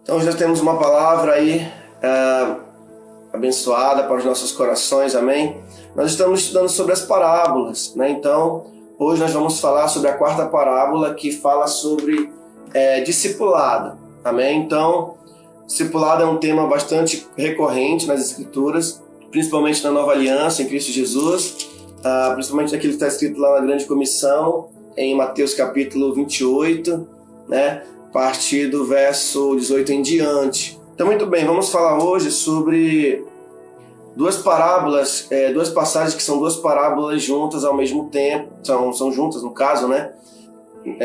Então hoje nós temos uma palavra aí abençoada para os nossos corações, amém? Nós estamos estudando sobre as parábolas, né? Então hoje nós vamos falar sobre a quarta parábola que fala sobre discipulado, amém? Então discipulado é um tema bastante recorrente nas Escrituras, principalmente na Nova Aliança, em Cristo Jesus, principalmente naquilo que está escrito lá na Grande Comissão, em Mateus capítulo 28, né? A partir do verso 18 em diante. Então, muito bem, vamos falar hoje sobre duas parábolas, duas passagens que são duas parábolas juntas ao mesmo tempo, são juntas no caso, né?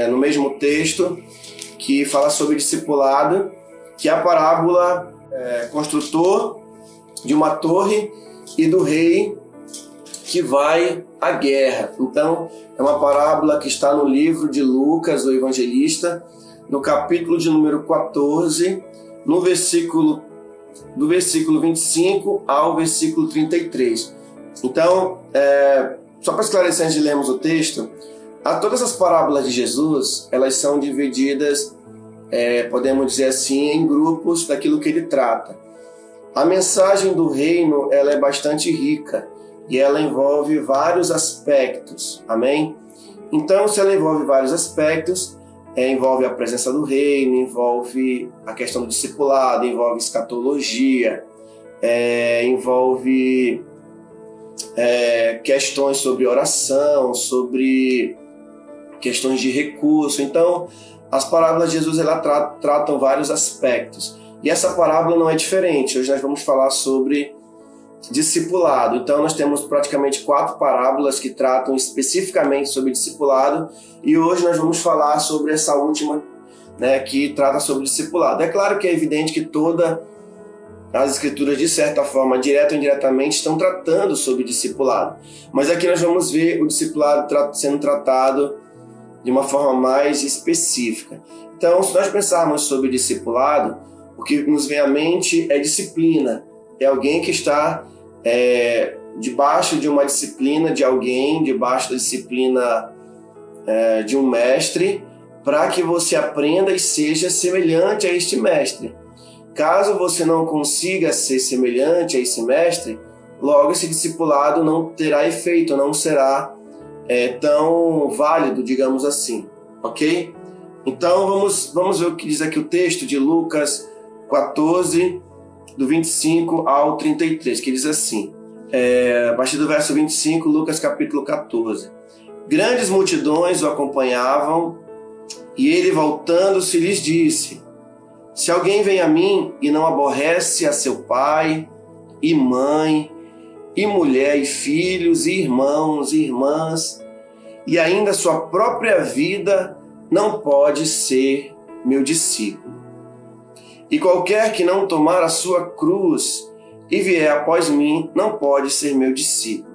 No mesmo texto, que fala sobre discipulado, que é a parábola construtor de uma torre e do rei que vai à guerra. Então, é uma parábola que está no livro de Lucas, o evangelista, no capítulo de número 14, do versículo 25 ao versículo 33. Então, só para esclarecer antes de lermos o texto, todas as parábolas de Jesus, elas são divididas, podemos dizer assim, em grupos daquilo que ele trata. A mensagem do reino, ela é bastante rica e ela envolve vários aspectos, amém? Então, se ela envolve vários aspectos, envolve a presença do reino, envolve a questão do discipulado, envolve escatologia, envolve questões sobre oração, sobre questões de recurso. Então, as parábolas de Jesus elas tratam vários aspectos. E essa parábola não é diferente. Hoje nós vamos falar sobre discipulado. Então nós temos praticamente 4 parábolas que tratam especificamente sobre discipulado e hoje nós vamos falar sobre essa última, né, que trata sobre discipulado. É claro que é evidente que todas as escrituras, de certa forma, direta ou indiretamente, estão tratando sobre discipulado. Mas aqui nós vamos ver o discipulado sendo tratado de uma forma mais específica. Então, se nós pensarmos sobre discipulado, o que nos vem à mente é disciplina. É alguém que está debaixo de uma disciplina de alguém, debaixo da disciplina de um mestre, para que você aprenda e seja semelhante a este mestre. Caso você não consiga ser semelhante a esse mestre, logo esse discipulado não terá efeito, não será tão válido, digamos assim, ok? Então vamos ver o que diz aqui o texto de Lucas 14, do 25 ao 33, que diz assim, a partir do verso 25, Lucas capítulo 14. Grandes multidões o acompanhavam, e ele, voltando-se, lhes disse: se alguém vem a mim e não aborrece a seu pai, e mãe, e mulher, e filhos, e irmãos, e irmãs, e ainda sua própria vida, não pode ser meu discípulo. E qualquer que não tomar a sua cruz e vier após mim, não pode ser meu discípulo.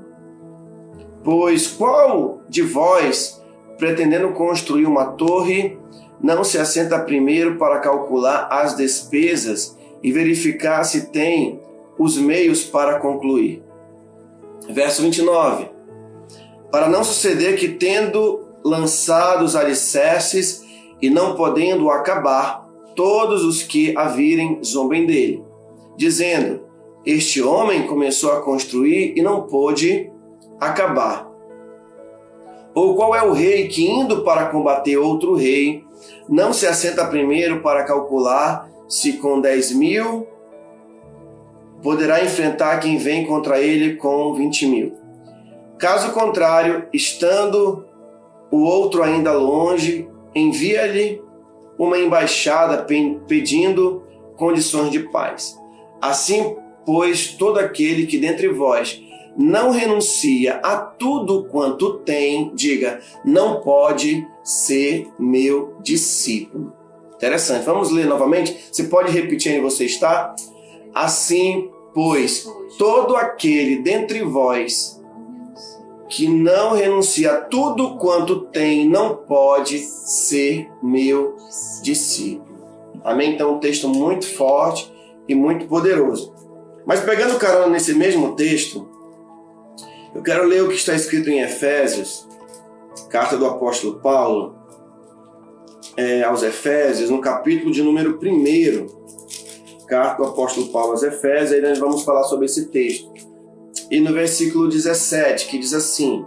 Pois qual de vós, pretendendo construir uma torre, não se assenta primeiro para calcular as despesas e verificar se tem os meios para concluir? Verso 29. Para não suceder que, tendo lançado os alicerces e não podendo acabar, todos os que a virem zombem dele, dizendo: este homem começou a construir e não pôde acabar. Ou qual é o rei que, indo para combater outro rei, não se assenta primeiro para calcular se com 10.000 poderá enfrentar quem vem contra ele com 20.000? Caso contrário, estando o outro ainda longe, envia-lhe uma embaixada pedindo condições de paz. Assim, pois, todo aquele que dentre vós não renuncia a tudo quanto tem, diga, não pode ser meu discípulo. Interessante. Vamos ler novamente? Você pode repetir onde você está? Assim, pois, todo aquele dentre vós que não renuncia a tudo quanto tem, não pode ser meu discípulo. Amém? Então, um texto muito forte e muito poderoso. Mas pegando carona nesse mesmo texto, eu quero ler o que está escrito em Efésios, carta do apóstolo Paulo, aos Efésios, no capítulo de número 1. carta do apóstolo Paulo aos Efésios, aí nós vamos falar sobre esse texto. E no versículo 17, que diz assim: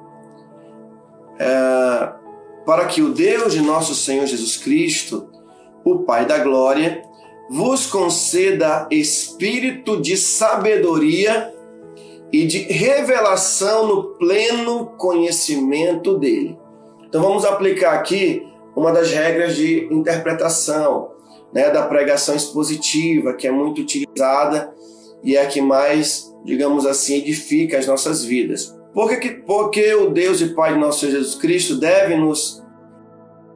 para que o Deus de nosso Senhor Jesus Cristo, o Pai da glória, vos conceda espírito de sabedoria e de revelação no pleno conhecimento dele. Então vamos aplicar aqui uma das regras de interpretação, né, da pregação expositiva, que é muito utilizada e é a que mais, digamos assim, edifica as nossas vidas. Porque o Deus e Pai de nosso Senhor Jesus Cristo deve nos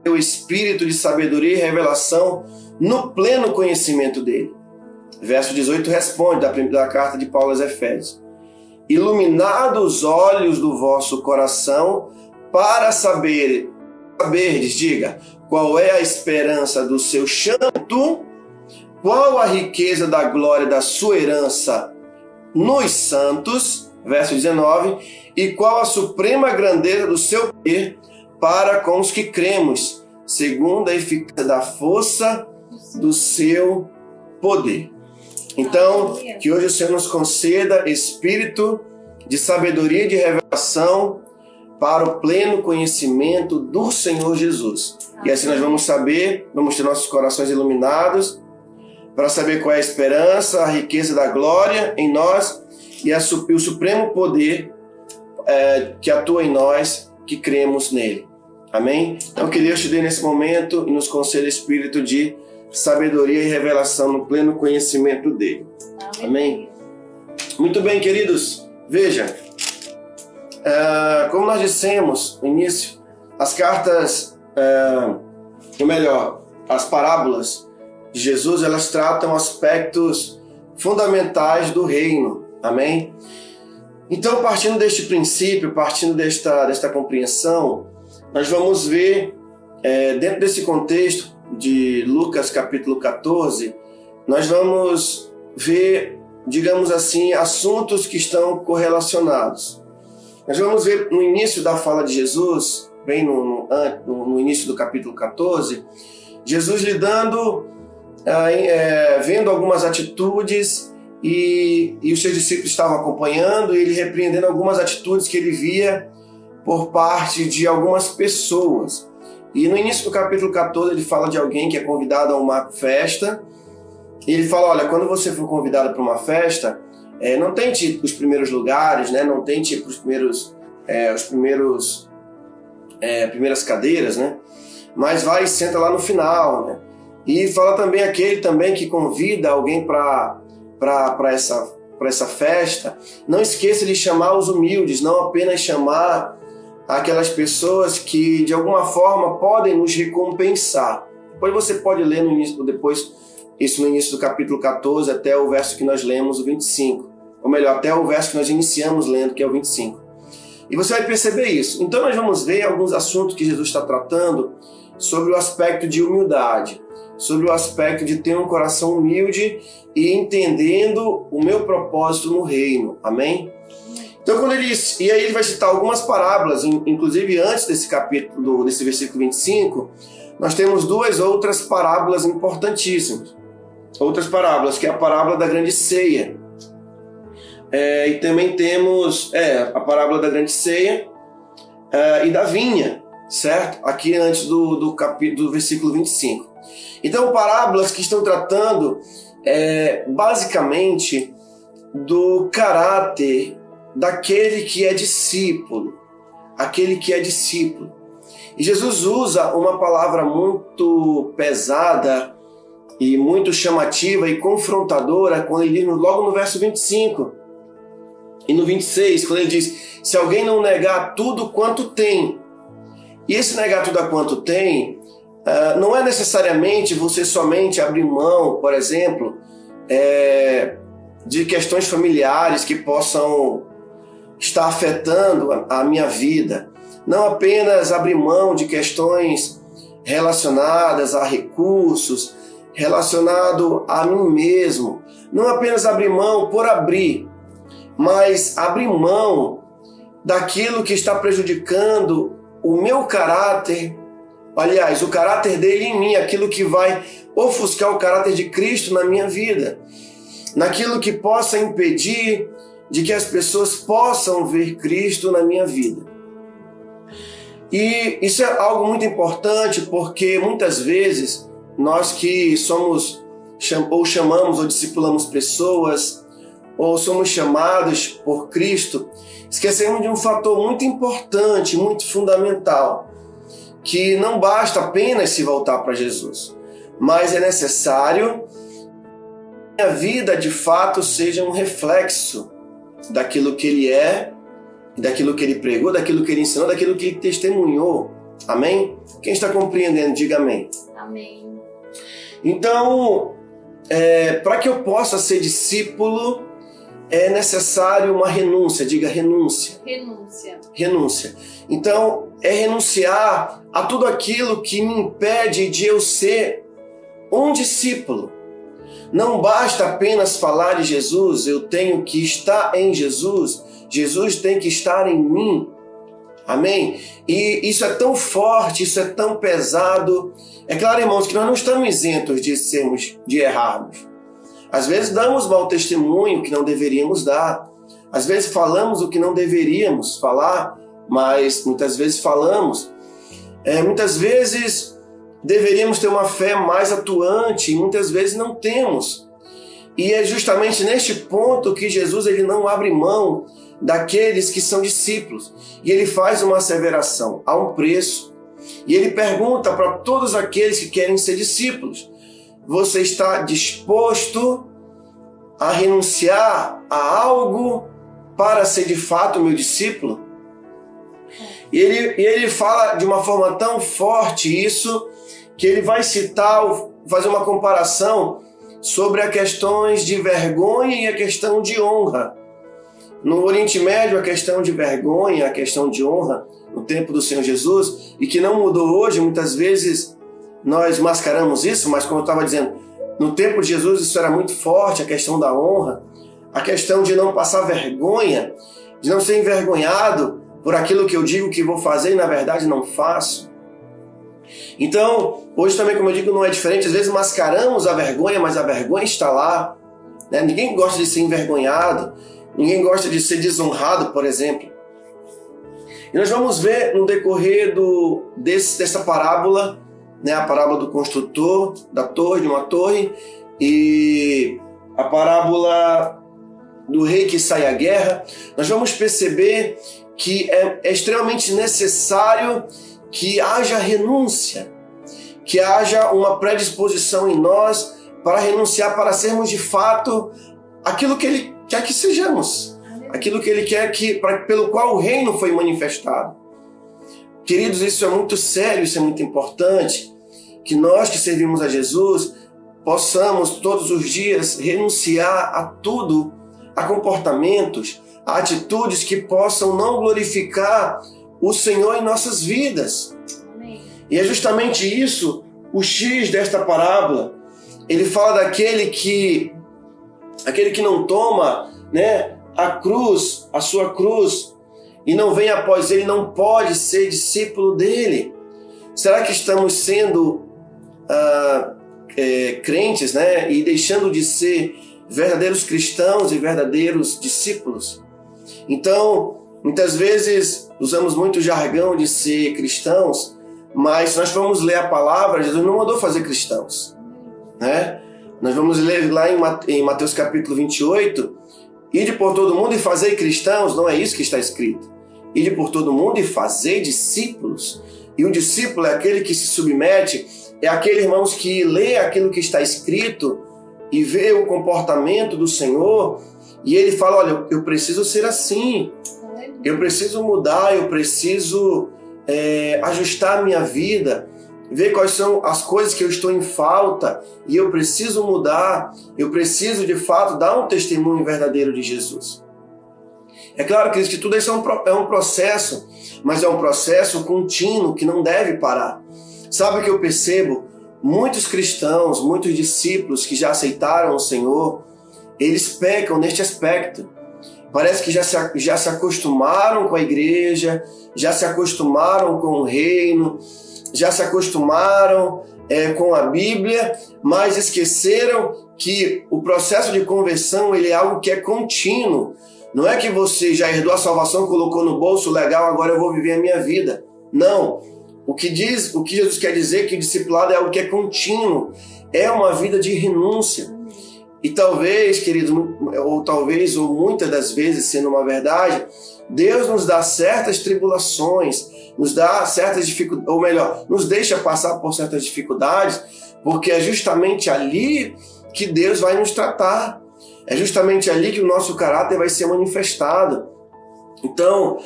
dar o espírito de sabedoria e revelação no pleno conhecimento dele. Verso 18 responde da carta de Paulo aos Efésios: iluminados os olhos do vosso coração para saberdes, diga, qual é a esperança do seu chamamento, qual a riqueza da glória da sua herança nos santos, verso 19, e qual a suprema grandeza do seu poder para com os que cremos, segundo a eficácia da força do seu poder. Então, que hoje o Senhor nos conceda espírito de sabedoria e de revelação para o pleno conhecimento do Senhor Jesus. E assim nós vamos saber, vamos ter nossos corações iluminados para saber qual é a esperança, a riqueza da glória em nós e o supremo poder que atua em nós, que cremos nele. Amém? Então que Deus te dê nesse momento e nos conceda espírito de sabedoria e revelação no pleno conhecimento dele. Amém? Muito bem, queridos. Veja, como nós dissemos no início, as cartas, ou melhor, as parábolas de Jesus, elas tratam aspectos fundamentais do reino. Amém? Então, partindo deste princípio, partindo desta compreensão, nós vamos ver, dentro desse contexto de Lucas capítulo 14, nós vamos ver, digamos assim, assuntos que estão correlacionados. Nós vamos ver no início da fala de Jesus, bem no início do capítulo 14, Jesus lidando, vendo algumas atitudes e os seus discípulos estavam acompanhando e ele repreendendo algumas atitudes que ele via por parte de algumas pessoas. E no início do capítulo 14 ele fala de alguém que é convidado a uma festa e ele fala, olha, quando você for convidado para uma festa, não tente os primeiros lugares, né? Não tente os primeiras cadeiras, né? Mas vai e senta lá no final, né? E fala também aquele também que convida alguém para essa festa, não esqueça de chamar os humildes, não apenas chamar aquelas pessoas que de alguma forma podem nos recompensar. Depois você pode ler isso no início do capítulo 14 até o verso que nós lemos, o 25. Ou melhor, até o verso que nós iniciamos lendo, que é o 25. E você vai perceber isso. Então nós vamos ver alguns assuntos que Jesus está tratando sobre o aspecto de humildade, sobre o aspecto de ter um coração humilde e entendendo o meu propósito no reino. Amém? Então, e aí ele vai citar algumas parábolas, inclusive antes desse desse versículo 25, nós temos duas outras parábolas importantíssimas. Outras parábolas, que é a parábola da grande ceia. E também temos a parábola da grande ceia e da vinha, certo? Aqui antes do versículo 25. Então, parábolas que estão tratando basicamente do caráter daquele que é discípulo. Aquele que é discípulo. E Jesus usa uma palavra muito pesada e muito chamativa e confrontadora quando ele diz logo no verso 25 e no 26, quando ele diz, se alguém não negar tudo quanto tem. E esse negar tudo quanto tem não é necessariamente você somente abrir mão, por exemplo, de questões familiares que possam estar afetando a minha vida. Não apenas abrir mão de questões relacionadas a recursos, relacionado a mim mesmo. Não apenas abrir mão por abrir, mas abrir mão daquilo que está prejudicando o meu caráter, aliás, o caráter dele em mim, aquilo que vai ofuscar o caráter de Cristo na minha vida, naquilo que possa impedir de que as pessoas possam ver Cristo na minha vida. E isso é algo muito importante, porque muitas vezes nós que somos ou chamamos ou discipulamos pessoas, ou somos chamados por Cristo, esquecemos de um fator muito importante, muito fundamental, que não basta apenas se voltar para Jesus, mas é necessário que a vida de fato seja um reflexo daquilo que ele é, daquilo que ele pregou, daquilo que ele ensinou, daquilo que ele testemunhou. Amém? Quem está compreendendo, diga amém. Amém. Então, para que eu possa ser discípulo, é necessário uma renúncia. Diga renúncia. Renúncia. Renúncia. Então, é renunciar a tudo aquilo que me impede de eu ser um discípulo. Não basta apenas falar de Jesus, eu tenho que estar em Jesus. Jesus tem que estar em mim. Amém? E isso é tão forte, isso é tão pesado. É claro, irmãos, que nós não estamos isentos de errarmos. Às vezes damos mau testemunho que não deveríamos dar. Às vezes falamos o que não deveríamos falar, mas muitas vezes falamos. Muitas vezes deveríamos ter uma fé mais atuante e muitas vezes não temos. E é justamente neste ponto que Jesus ele não abre mão daqueles que são discípulos. E ele faz uma asseveração, há um preço. E ele pergunta para todos aqueles que querem ser discípulos: você está disposto a renunciar a algo para ser de fato meu discípulo? E ele fala de uma forma tão forte isso, que ele vai citar, fazer uma comparação sobre as questões de vergonha e a questão de honra. No Oriente Médio, a questão de vergonha, a questão de honra, no tempo do Senhor Jesus, e que não mudou hoje, muitas vezes nós mascaramos isso, mas como eu estava dizendo, no tempo de Jesus isso era muito forte, a questão da honra, a questão de não passar vergonha, de não ser envergonhado por aquilo que eu digo que vou fazer e na verdade não faço. Então, hoje também, como eu digo, não é diferente. Às vezes mascaramos a vergonha, mas a vergonha está lá. Né? Ninguém gosta de ser envergonhado, ninguém gosta de ser desonrado, por exemplo. E nós vamos ver no decorrer dessa parábola, né, a parábola do construtor, de uma torre, e a parábola do rei que sai à guerra, nós vamos perceber que é extremamente necessário que haja renúncia, que haja uma predisposição em nós para renunciar, para sermos de fato aquilo que Ele quer que sejamos, aquilo que Ele quer pelo qual o reino foi manifestado. Queridos, isso é muito sério, isso é muito importante, que nós que servimos a Jesus possamos todos os dias renunciar a tudo, a comportamentos, a atitudes que possam não glorificar o Senhor em nossas vidas. Amém. E é justamente isso, o X desta parábola. Ele fala daquele que não toma, né, a cruz, a sua cruz, e não vem após ele, não pode ser discípulo dele. Será que estamos sendo crentes, né, e deixando de ser verdadeiros cristãos e verdadeiros discípulos? Então, muitas vezes usamos muito jargão de ser cristãos, mas se nós formos ler a palavra, Jesus não mandou fazer cristãos, né? Nós vamos ler lá em Mateus capítulo 28, ide por todo mundo e fazei cristãos, não é isso que está escrito. Ide por todo mundo e fazei discípulos. E o discípulo é aquele que se submete, é aquele, irmãos, que lê aquilo que está escrito e vê o comportamento do Senhor, e ele fala, olha, eu preciso ser assim, eu preciso mudar, eu preciso ajustar a minha vida, ver quais são as coisas que eu estou em falta, e eu preciso mudar, eu preciso de fato dar um testemunho verdadeiro de Jesus. É claro, Cristo, que tudo isso é um processo, mas é um processo contínuo que não deve parar. Sabe o que eu percebo? Muitos cristãos, muitos discípulos que já aceitaram o Senhor, eles pecam neste aspecto. Parece que já se acostumaram com a igreja, já se acostumaram com o reino, já se acostumaram com a Bíblia, mas esqueceram que o processo de conversão ele é algo que é contínuo. Não é que você já herdou a salvação, colocou no bolso, legal, agora eu vou viver a minha vida. Não. O que Jesus quer dizer que o discipulado é algo que é contínuo, é uma vida de renúncia. E talvez, queridos, ou muitas das vezes, sendo uma verdade, Deus nos dá certas tribulações, nos dá certas dificuldades, ou melhor, nos deixa passar por certas dificuldades, porque é justamente ali que Deus vai nos tratar. É justamente ali que o nosso caráter vai ser manifestado. Então,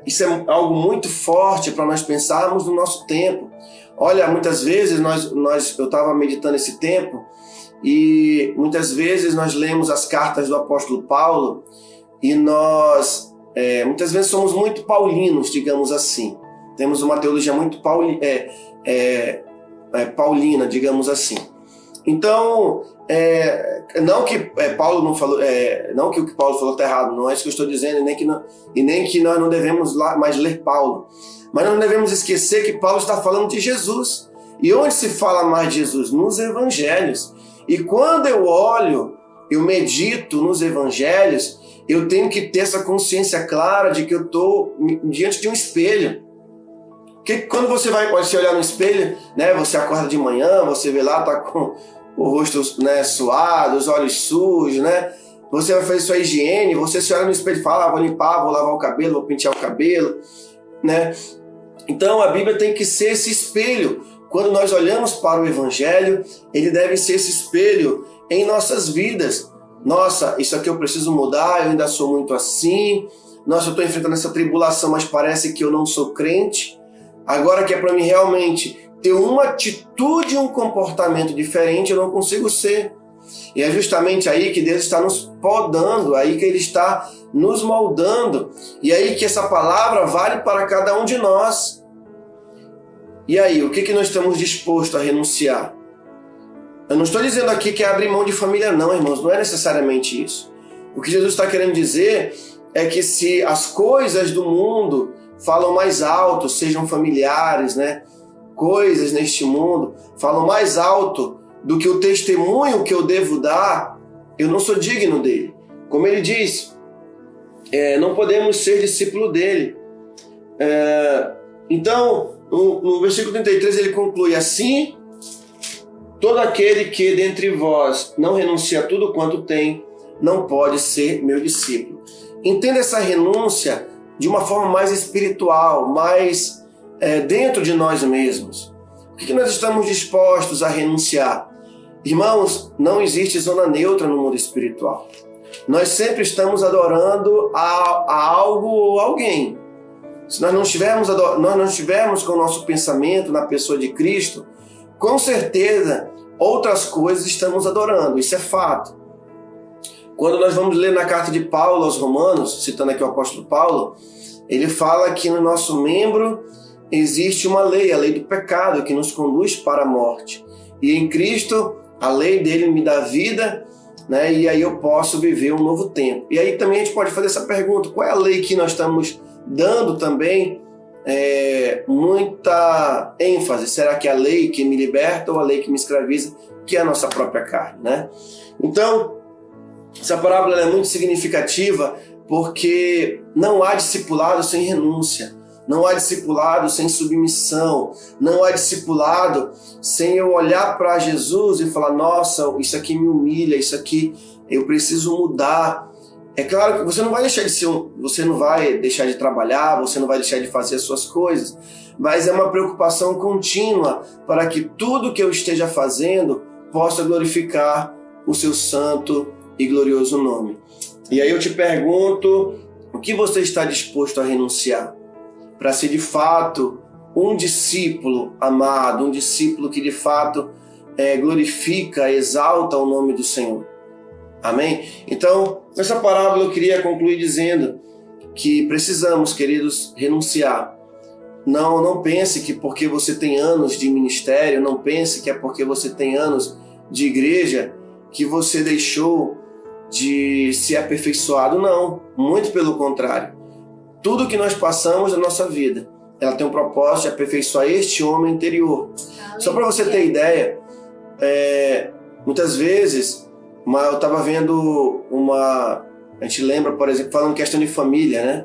isso é algo muito forte para nós pensarmos no nosso tempo. Olha, muitas vezes eu estava meditando esse tempo e muitas vezes nós lemos as cartas do apóstolo Paulo e nós muitas vezes somos muito paulinos, digamos assim. Temos uma teologia muito paulina, digamos assim. Então, não que Paulo não falou, não que o que Paulo falou está errado, não é isso que eu estou dizendo, e nem que nós não devemos mais ler Paulo. Mas não devemos esquecer que Paulo está falando de Jesus. E onde se fala mais de Jesus? Nos evangelhos. E quando eu olho, eu medito nos evangelhos, eu tenho que ter essa consciência clara de que eu estou diante de um espelho. Porque quando você vai olhar no espelho, né, você acorda de manhã, você vê lá, tá com o rosto, né, suado, os olhos sujos, né? Você vai fazer sua higiene, você se olha no espelho e fala, vou limpar, vou lavar o cabelo, vou pentear o cabelo, né? Então a Bíblia tem que ser esse espelho. Quando nós olhamos para o Evangelho, ele deve ser esse espelho em nossas vidas. Nossa, isso aqui eu preciso mudar, eu ainda sou muito assim. Nossa, eu estou enfrentando essa tribulação, mas parece que eu não sou crente. Agora que é para mim realmente ter uma atitude e um comportamento diferente, eu não consigo ser. E é justamente aí que Deus está nos podando, aí que Ele está nos moldando. E aí que essa palavra vale para cada um de nós. E aí, o que nós estamos dispostos a renunciar? Eu não estou dizendo aqui que é abrir mão de família não, irmãos, não é necessariamente isso. O que Jesus está querendo dizer é que se as coisas do mundo falam mais alto, sejam familiares, né? Coisas neste mundo falam mais alto do que o testemunho que eu devo dar, eu não sou digno dele. Como ele diz, não podemos ser discípulo dele. Então, no versículo 33 ele conclui assim: todo aquele que dentre vós não renuncia a tudo quanto tem, não pode ser meu discípulo. Entenda essa renúncia de uma forma mais espiritual, mais dentro de nós mesmos. O que nós estamos dispostos a renunciar? Irmãos, não existe zona neutra no mundo espiritual. Nós sempre estamos adorando a algo ou alguém. Se nós não estivermos com o nosso pensamento na pessoa de Cristo, com certeza outras coisas estamos adorando, isso é fato. Quando nós vamos ler na carta de Paulo aos Romanos, citando aqui o apóstolo Paulo, ele fala que no nosso membro existe uma lei, a lei do pecado, que nos conduz para a morte. E em Cristo, a lei dele me dá vida, né? E aí eu posso viver um novo tempo. E aí também a gente pode fazer essa pergunta: qual é a lei que nós estamos dando também muita ênfase? Será que é a lei que me liberta ou a lei que me escraviza, que é a nossa própria carne, né? Então, essa parábola é muito significativa porque não há discipulado sem renúncia, não há discipulado sem submissão, não há discipulado sem eu olhar para Jesus e falar: nossa, isso aqui me humilha, isso aqui eu preciso mudar. É claro que você não vai deixar de trabalhar, você não vai deixar de fazer as suas coisas, mas é uma preocupação contínua para que tudo que eu esteja fazendo possa glorificar o seu santo e glorioso nome. E aí eu te pergunto, o que você está disposto a renunciar para ser de fato um discípulo amado, um discípulo que de fato glorifica, exalta o nome do Senhor? Amém? Então, nessa parábola eu queria concluir dizendo que precisamos, queridos, renunciar. Não pense que porque você tem anos de ministério, não pense que é porque você tem anos de igreja que você deixou de ser aperfeiçoado. Não, muito pelo contrário. Tudo que nós passamos na nossa vida ela tem um propósito de aperfeiçoar este homem interior. Só para você ter ideia, muitas vezes, eu estava vendo a gente lembra, por exemplo, falando questão de família, né?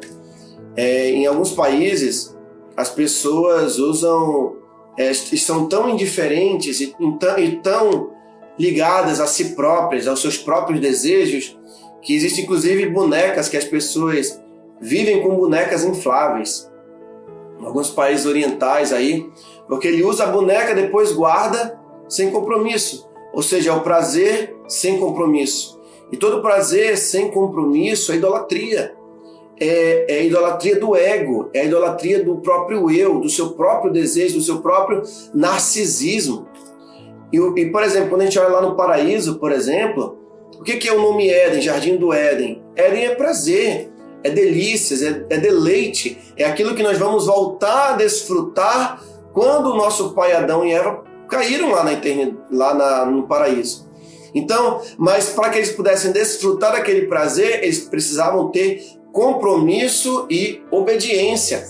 Em alguns países, as pessoas estão tão indiferentes e tão ligadas a si próprias, aos seus próprios desejos, que existem inclusive bonecas que as pessoas vivem com bonecas infláveis. Em alguns países orientais aí, porque ele usa a boneca, depois guarda sem compromisso. Ou seja, é o prazer sem compromisso. E todo prazer sem compromisso é idolatria. É a idolatria do ego, é a idolatria do próprio eu, do seu próprio desejo, do seu próprio narcisismo. E, por exemplo, quando a gente olha lá no paraíso, por exemplo, o que é o nome Éden, Jardim do Éden? Éden é prazer, é delícias, é deleite, é aquilo que nós vamos voltar a desfrutar quando o nosso pai Adão e Eva caíram lá no paraíso. Então, mas para que eles pudessem desfrutar daquele prazer, eles precisavam ter compromisso e obediência.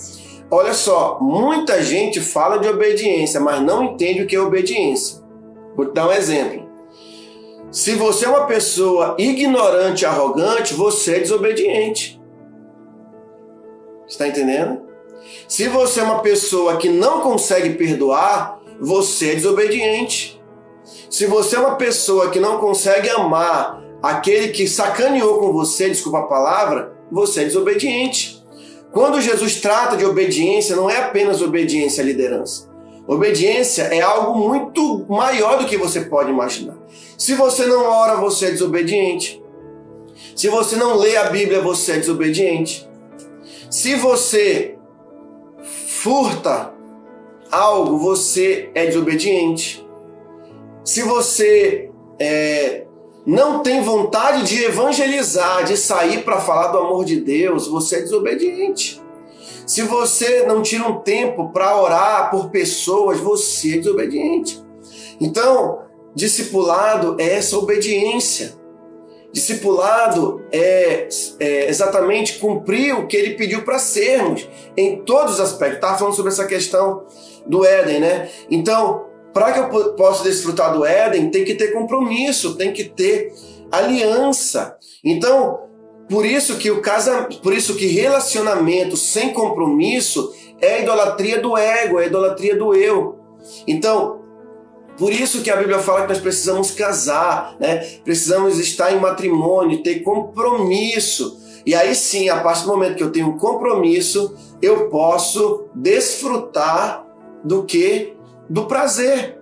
Olha só, muita gente fala de obediência, mas não entende o que é obediência. Vou te dar um exemplo. Se você é uma pessoa ignorante e arrogante, você é desobediente. Está entendendo? Se você é uma pessoa que não consegue perdoar, você é desobediente. Se você é uma pessoa que não consegue amar aquele que sacaneou com você, desculpa a palavra, você é desobediente. Quando Jesus trata de obediência, não é apenas obediência à liderança. Obediência é algo muito maior do que você pode imaginar. Se você não ora, você é desobediente. Se você não lê a Bíblia, você é desobediente. Se você furta algo, você é desobediente. Se você não tem vontade de evangelizar, de sair para falar do amor de Deus, você é desobediente. Se você não tira um tempo para orar por pessoas, você é desobediente. Então, discipulado é essa obediência. Discipulado é exatamente cumprir o que ele pediu para sermos, em todos os aspectos. Estava falando sobre essa questão do Éden, né? Então, para que eu possa desfrutar do Éden, tem que ter compromisso, tem que ter aliança. Então, por isso que relacionamento sem compromisso é a idolatria do ego, é a idolatria do eu. Então, por isso que a Bíblia fala que nós precisamos casar, né? Precisamos estar em matrimônio, ter compromisso. E aí sim, a partir do momento que eu tenho um compromisso, eu posso desfrutar do prazer.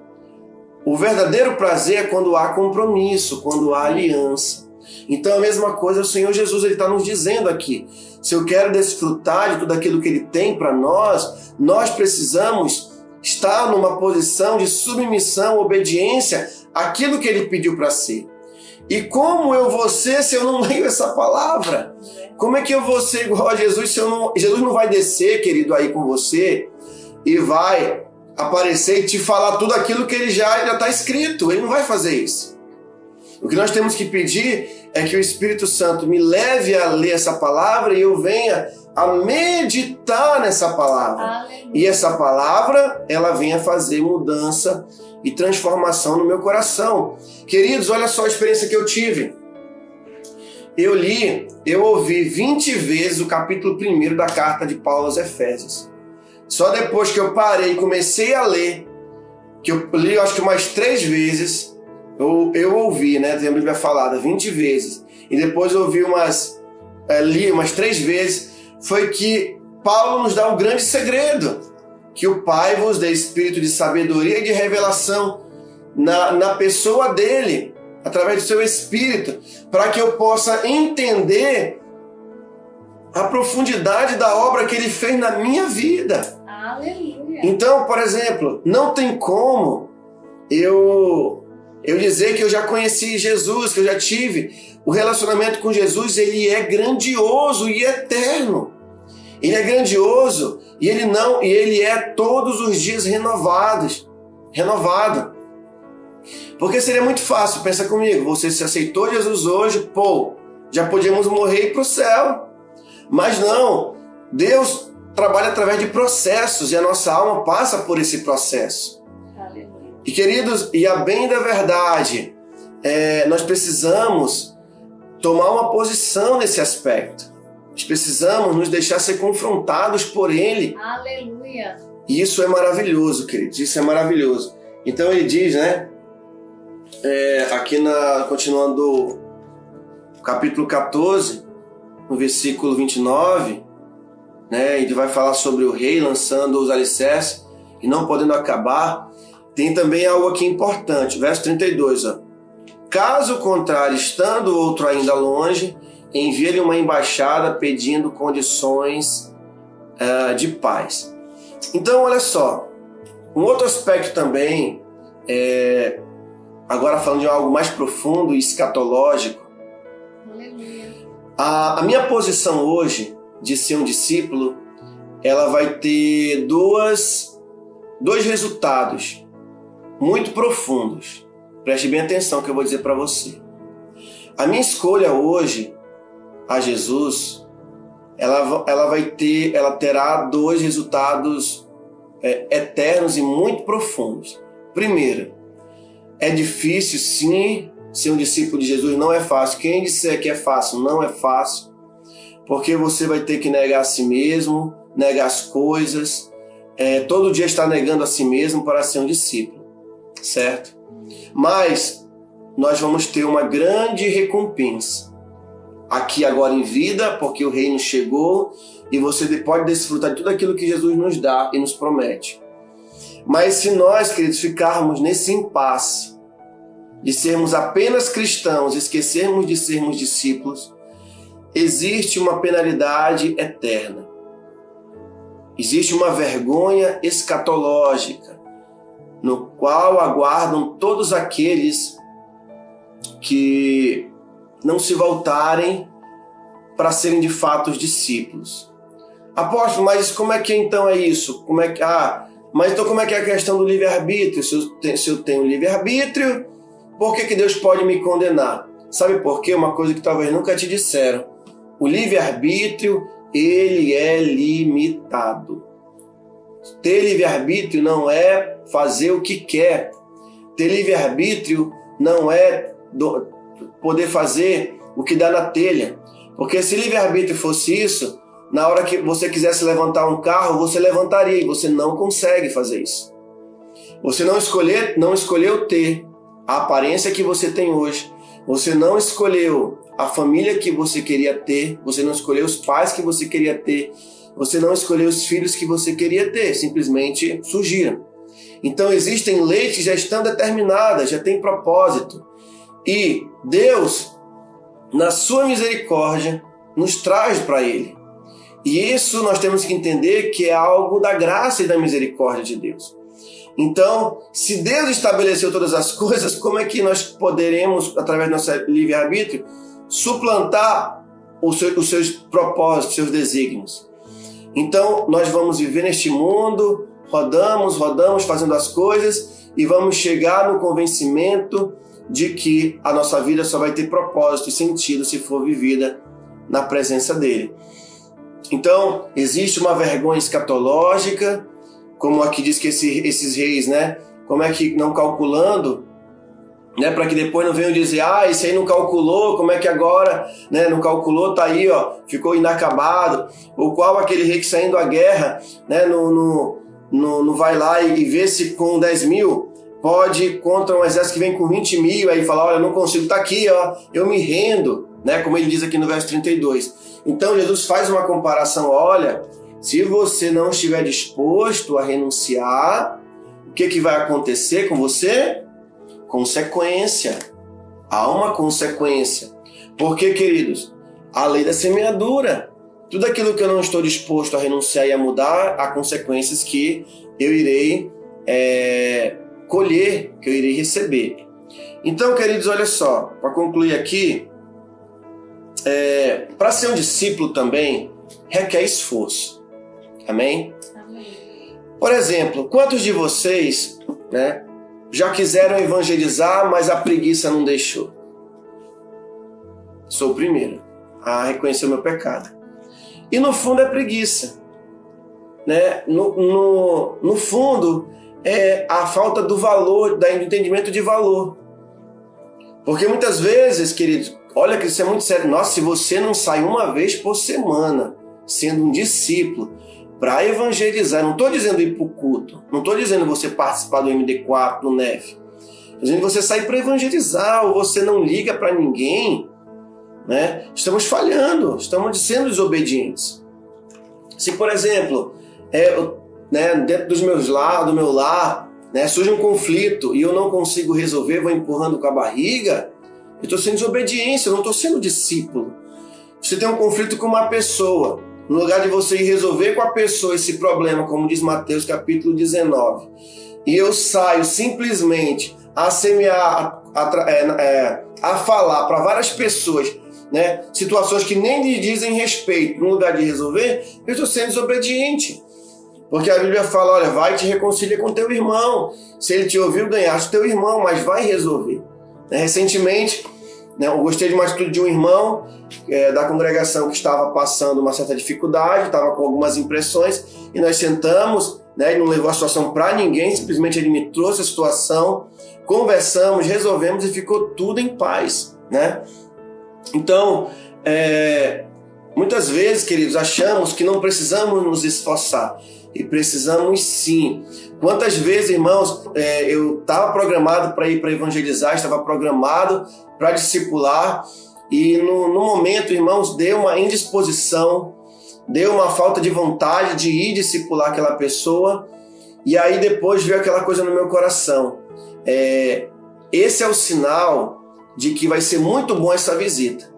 O verdadeiro prazer é quando há compromisso, quando há aliança. Então a mesma coisa o Senhor Jesus está nos dizendo aqui. Se eu quero desfrutar de tudo aquilo que Ele tem para nós precisamos estar numa posição de submissão, obediência àquilo que Ele pediu para ser. E como eu vou ser se eu não leio essa palavra? Como é que eu vou ser igual a Jesus Jesus não vai descer, querido, aí com você e vai aparecer e te falar tudo aquilo que já está escrito. Ele não vai fazer isso. O que nós temos que pedir é que o Espírito Santo me leve a ler essa palavra e eu venha a meditar nessa palavra. Aleluia. E essa palavra, ela venha fazer mudança e transformação no meu coração. Queridos, olha só a experiência que eu tive. Eu ouvi 20 vezes o capítulo 1 da carta de Paulo aos Efésios. Só depois que eu parei e comecei a ler, que eu li acho que umas 3 vezes, eu ouvi, né? Tem a Bíblia falada 20 vezes. E depois eu ouvi li umas 3 vezes, foi que Paulo nos dá um grande segredo, que o Pai vos dê espírito de sabedoria e de revelação na pessoa dele, através do seu espírito, para que eu possa entender a profundidade da obra que ele fez na minha vida. Aleluia. Então, por exemplo, não tem como eu dizer que eu já conheci Jesus, que eu já tive. O relacionamento com Jesus, ele é grandioso e eterno. Ele é grandioso e ele é todos os dias renovado. Porque seria muito fácil, pensa comigo, você se aceitou Jesus hoje, já podíamos morrer e ir para o céu. Mas não, Deus trabalha através de processos e a nossa alma passa por esse processo. Aleluia. E queridos, e a bem da verdade, nós precisamos tomar uma posição nesse aspecto. Nós precisamos nos deixar ser confrontados por Ele. Aleluia. E isso é maravilhoso, queridos, isso é maravilhoso. Então ele diz, né, aqui continuando capítulo 14, no versículo 29, né, ele vai falar sobre o rei lançando os alicerces e não podendo acabar. Tem também algo aqui importante, verso 32, ó. Caso contrário, estando outro ainda longe, envia-lhe uma embaixada pedindo condições de paz. Então, olha só, um outro aspecto também, agora falando de algo mais profundo e escatológico, Aleluia. A minha posição hoje de ser um discípulo, ela vai ter dois resultados muito profundos. Preste bem atenção no que eu vou dizer para você. A minha escolha hoje a Jesus, ela terá dois resultados eternos e muito profundos. Primeiro, é difícil sim ser um discípulo de Jesus, não é fácil. Quem disser que é fácil, não é fácil, porque você vai ter que negar a si mesmo, negar as coisas, todo dia estar negando a si mesmo para ser um discípulo, certo? Mas nós vamos ter uma grande recompensa aqui agora em vida, porque o reino chegou e você pode desfrutar de tudo aquilo que Jesus nos dá e nos promete. Mas se nós, queridos, ficarmos nesse impasse de sermos apenas cristãos, esquecermos de sermos discípulos, existe uma penalidade eterna. Existe uma vergonha escatológica, no qual aguardam todos aqueles que não se voltarem para serem de fato os discípulos. Apóstolo, mas como é que então é isso? Mas então como é que é a questão do livre-arbítrio? Se eu tenho livre-arbítrio, por que Deus pode me condenar? Sabe por quê? Uma coisa que talvez nunca te disseram. O livre-arbítrio, ele é limitado. Ter livre-arbítrio não é fazer o que quer. Ter livre-arbítrio não é poder fazer o que dá na telha. Porque se livre-arbítrio fosse isso, na hora que você quisesse levantar um carro, você levantaria, e você não consegue fazer isso. Você não escolheu ter a aparência que você tem hoje. Você não escolheu a família que você queria ter. Você não escolheu os pais que você queria ter. Você não escolheu os filhos que você queria ter. Simplesmente surgiram. Então existem leis que já estão determinadas, já tem propósito. E Deus, na sua misericórdia, nos traz para Ele. E isso nós temos que entender que é algo da graça e da misericórdia de Deus. Então, se Deus estabeleceu todas as coisas, como é que nós poderemos, através do nosso livre-arbítrio, suplantar os seus propósitos, seus desígnios? Então, nós vamos viver neste mundo, rodamos, fazendo as coisas, e vamos chegar no convencimento de que a nossa vida só vai ter propósito e sentido se for vivida na presença dele. Então, existe uma vergonha escatológica, como aqui diz que esses reis, né, como é que não calculando, né, para que depois não venham dizer, esse aí não calculou, como é que agora, né, não calculou, tá aí, ó, ficou inacabado. Ou qual aquele rei que saindo à guerra, né, não vai lá e vê se com 10 mil pode contra um exército que vem com 20 mil, aí fala, olha, eu não consigo, tá aqui, ó, eu me rendo, né, como ele diz aqui no verso 32. Então Jesus faz uma comparação, olha, se você não estiver disposto a renunciar, o que vai acontecer com você? Consequência. Há uma consequência. Porque, queridos, a lei da semeadura. Tudo aquilo que eu não estou disposto a renunciar e a mudar, há consequências que eu irei colher, que eu irei receber. Então, queridos, olha só, para concluir aqui, para ser um discípulo também requer esforço. Amém? Amém. Por exemplo, quantos de vocês, né, já quiseram evangelizar, mas a preguiça não deixou? Sou o primeiro a reconhecer o meu pecado. E no fundo é preguiça. né, no fundo, é a falta do valor, do entendimento de valor. Porque muitas vezes, queridos, olha que isso é muito sério. Nossa, se você não sai uma vez por semana, sendo um discípulo, para evangelizar, não estou dizendo ir para o culto, não estou dizendo você participar do MD4, do NEF, estou dizendo você sair para evangelizar, ou você não liga para ninguém, né? Estamos falhando, estamos sendo desobedientes. Se, por exemplo, dentro do meu lar, né, surge um conflito e eu não consigo resolver, vou empurrando com a barriga, eu estou sendo desobediência, eu não estou sendo discípulo. Você tem um conflito com uma pessoa, no lugar de você ir resolver com a pessoa esse problema, como diz Mateus capítulo 19, e eu saio simplesmente a semear, a falar para várias pessoas, né, situações que nem lhe dizem respeito, no lugar de resolver, eu estou sendo desobediente. Porque a Bíblia fala, olha, vai e te reconcilia com teu irmão. Se ele te ouviu, ganhaste teu irmão, mas vai resolver. Recentemente, eu gostei de uma atitude de um irmão da congregação que estava passando uma certa dificuldade, estava com algumas impressões, e nós sentamos, ele não levou a situação para ninguém, simplesmente ele me trouxe a situação, conversamos, resolvemos e ficou tudo em paz. Então, muitas vezes, queridos, achamos que não precisamos nos esforçar. E precisamos sim. Quantas vezes, irmãos, eu estava programado para ir para evangelizar, estava programado para discipular, e no momento, irmãos, deu uma indisposição, deu uma falta de vontade de ir discipular aquela pessoa, e aí depois veio aquela coisa no meu coração. Esse é o sinal de que vai ser muito bom essa visita.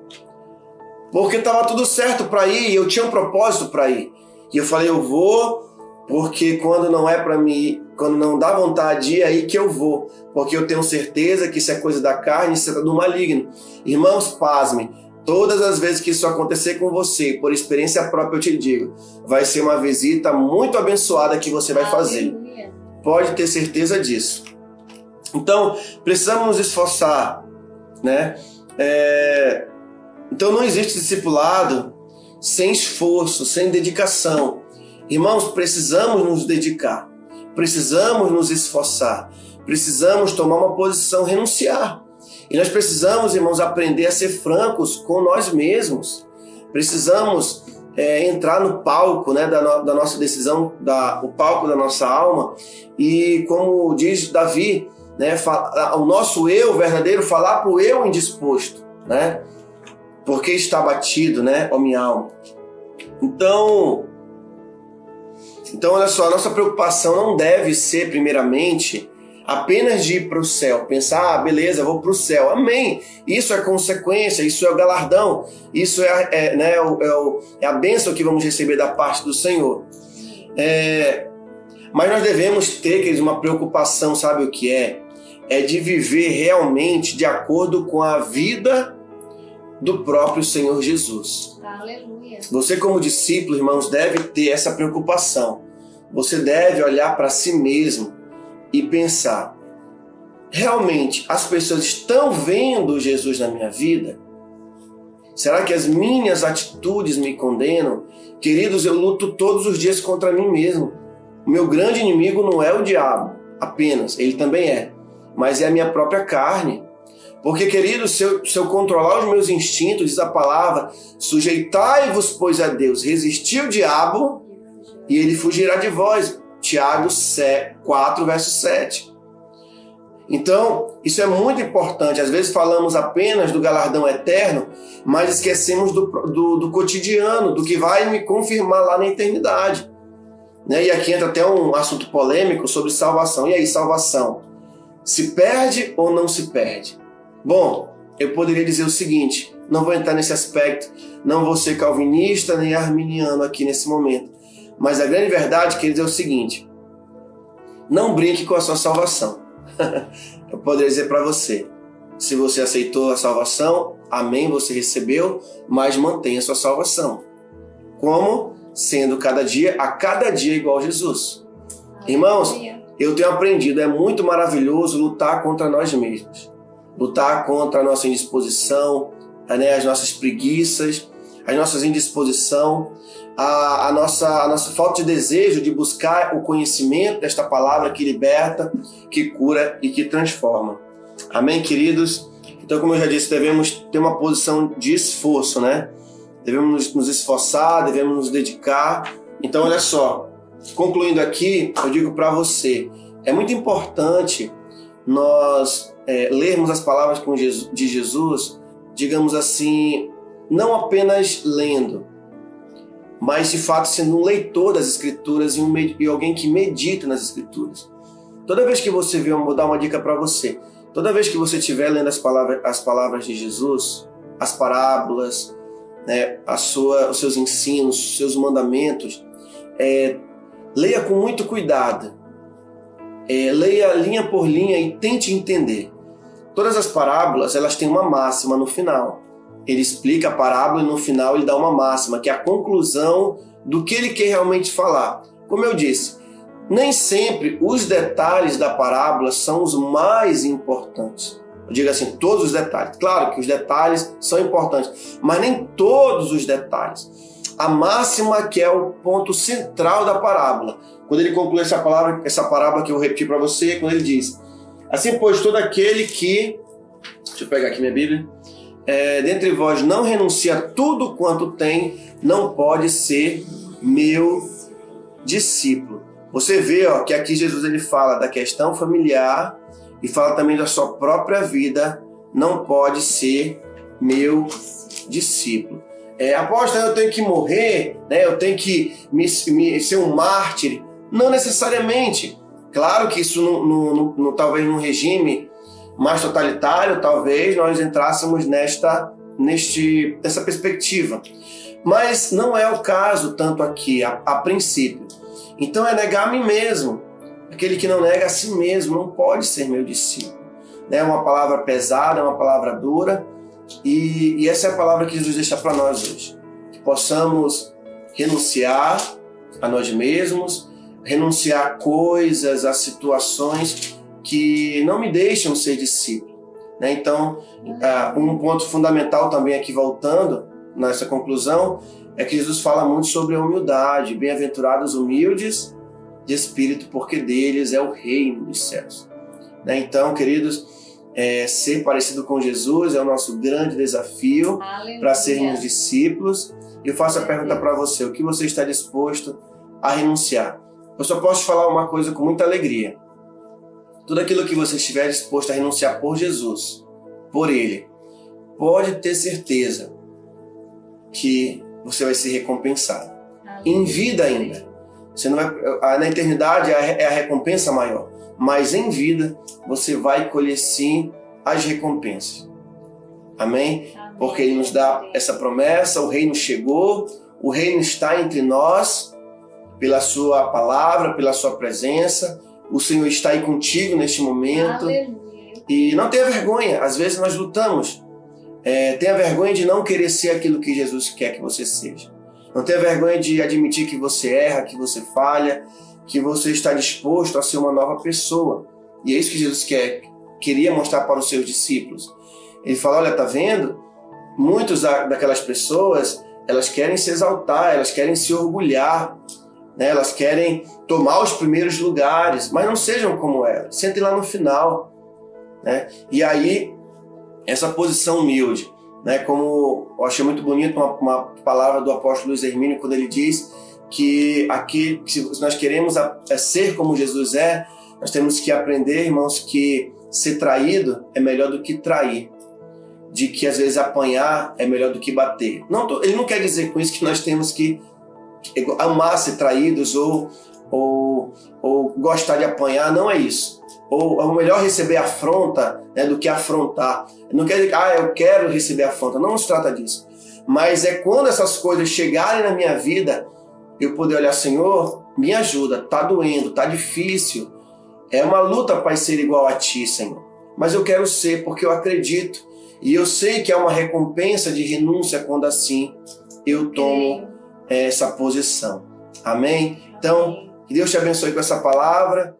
Porque estava tudo certo para ir, e eu tinha um propósito para ir. E eu falei, eu vou, porque quando não é para mim, quando não dá vontade de ir, é aí que eu vou. Porque eu tenho certeza que isso é coisa da carne, isso é do maligno. Irmãos, pasmem, todas as vezes que isso acontecer com você, por experiência própria eu te digo, vai ser uma visita muito abençoada que você vai fazer. Pode ter certeza disso. Então, precisamos nos esforçar, Então não existe discipulado sem esforço, sem dedicação. Irmãos, precisamos nos dedicar, precisamos nos esforçar, precisamos tomar uma posição, renunciar. E nós precisamos, irmãos, aprender a ser francos com nós mesmos. Precisamos entrar no palco da nossa decisão, o palco da nossa alma, e como diz Davi, o nosso eu verdadeiro, falar para o eu indisposto, porque está batido, ó minha alma. Então, olha só, a nossa preocupação não deve ser, primeiramente, apenas de ir para o céu. Pensar, beleza, eu vou para o céu. Amém. Isso é consequência, isso é o galardão, isso é a bênção que vamos receber da parte do Senhor. Mas nós devemos ter, queridos, uma preocupação, sabe o que é? É de viver realmente de acordo com a vida do próprio Senhor Jesus. Aleluia. Você, como discípulo, irmãos, deve ter essa preocupação. Você deve olhar para si mesmo e pensar, realmente as pessoas estão vendo Jesus na minha vida? Será que as minhas atitudes me condenam? Queridos, eu luto todos os dias contra mim mesmo. O meu grande inimigo não é o diabo apenas, ele também é, mas é a minha própria carne. Porque, queridos, se eu controlar os meus instintos, diz a palavra, sujeitai-vos, pois, a Deus, resistir o diabo e ele fugirá de vós. Tiago 4, verso 7. Então, isso é muito importante. Às vezes falamos apenas do galardão eterno, mas esquecemos do cotidiano, do que vai me confirmar lá na eternidade. E aqui entra até um assunto polêmico sobre salvação. E aí, salvação? Se perde ou não se perde? Bom, eu poderia dizer o seguinte, não vou entrar nesse aspecto, não vou ser calvinista nem arminiano aqui nesse momento, mas a grande verdade, queridos, é o seguinte, não brinque com a sua salvação. Eu poderia dizer para você, se você aceitou a salvação, amém, você recebeu, mas mantenha a sua salvação. Como? Sendo a cada dia igual a Jesus. Irmãos, eu tenho aprendido, é muito maravilhoso lutar contra nós mesmos. Lutar contra a nossa indisposição, as nossas preguiças, a nossa indisposição, a nossa falta de desejo de buscar o conhecimento desta palavra que liberta, que cura e que transforma. Amém, queridos? Então, como eu já disse, devemos ter uma posição de esforço, né? Devemos nos esforçar, devemos nos dedicar. Então, olha só, concluindo aqui, eu digo para você, é muito importante nós lermos as palavras de Jesus, digamos assim, não apenas lendo, mas de fato sendo um leitor das Escrituras e alguém que medita nas Escrituras. Toda vez que você vê, vou dar uma dica para você, toda vez que você estiver lendo as palavras de Jesus, as parábolas, né, os seus ensinos, os seus mandamentos, leia com muito cuidado, leia linha por linha e tente entender. Todas as parábolas, elas têm uma máxima no final. Ele explica a parábola e no final ele dá uma máxima, que é a conclusão do que ele quer realmente falar. Como eu disse, nem sempre os detalhes da parábola são os mais importantes. Eu digo assim, todos os detalhes. Claro que os detalhes são importantes, mas nem todos os detalhes. A máxima que é o ponto central da parábola. Quando ele conclui essa parábola que eu repeti para você, quando ele diz: assim, pois, todo aquele que... Deixa eu pegar aqui minha Bíblia. Dentre vós não renuncia a tudo quanto tem, não pode ser meu discípulo. Você vê que aqui Jesus ele fala da questão familiar e fala também da sua própria vida, não pode ser meu discípulo. Apóstolo, eu tenho que morrer, né? Eu tenho que ser um mártir. Não necessariamente. Claro que isso talvez num regime mais totalitário, talvez nós entrássemos nessa perspectiva. Mas não é o caso tanto aqui, a princípio. Então é negar a mim mesmo. Aquele que não nega a si mesmo não pode ser meu discípulo. É uma palavra pesada, é uma palavra dura, e essa é a palavra que Jesus deixa para nós hoje. Que possamos renunciar a nós mesmos, renunciar a coisas, a situações que não me deixam ser discípulo. Então, um ponto fundamental também aqui, voltando nessa conclusão, é que Jesus fala muito sobre a humildade. Bem-aventurados humildes de espírito, porque deles é o reino dos céus. Então, queridos, ser parecido com Jesus é o nosso grande desafio para sermos discípulos. E eu faço a pergunta para você: o que você está disposto a renunciar? Eu só posso te falar uma coisa com muita alegria. Tudo aquilo que você estiver disposto a renunciar por Jesus, por Ele, pode ter certeza que você vai ser recompensado. Em vida ainda. Você não vai, na eternidade é a recompensa maior. Mas em vida, você vai colher sim as recompensas. Amém? Porque Ele nos dá essa promessa, o reino chegou, o reino está entre nós, pela sua palavra, pela sua presença. O Senhor está aí contigo neste momento. Aleluia. E não tenha vergonha. Às vezes nós lutamos. Tenha vergonha de não querer ser aquilo que Jesus quer que você seja. Não tenha vergonha de admitir que você erra, que você falha, que você está disposto a ser uma nova pessoa. E é isso que Jesus queria mostrar para os seus discípulos. Ele fala: olha, tá vendo? Muitas daquelas pessoas, elas querem se exaltar, elas querem se orgulhar, né? Elas querem tomar os primeiros lugares, mas não sejam como elas. Sentem lá no final, né? E aí, essa posição humilde, né? Como eu achei muito bonito uma palavra do apóstolo Luiz Hermínio, quando ele diz que aqui, se nós queremos ser como Jesus é, nós temos que aprender, irmãos, que ser traído é melhor do que trair. De que às vezes apanhar é melhor do que bater. Ele não quer dizer com isso que nós temos que amar ser traídos ou gostar de apanhar, não é isso. Ou é melhor receber afronta, né, do que afrontar. Não quer dizer que eu quero receber afronta, não se trata disso. Mas é quando essas coisas chegarem na minha vida, eu poder olhar: Senhor, me ajuda, tá doendo, tá difícil. É uma luta para ser igual a Ti, Senhor. Mas eu quero ser, porque eu acredito. E eu sei que é uma recompensa de renúncia quando assim eu tomo essa posição. Amém? Então, que Deus te abençoe com essa palavra.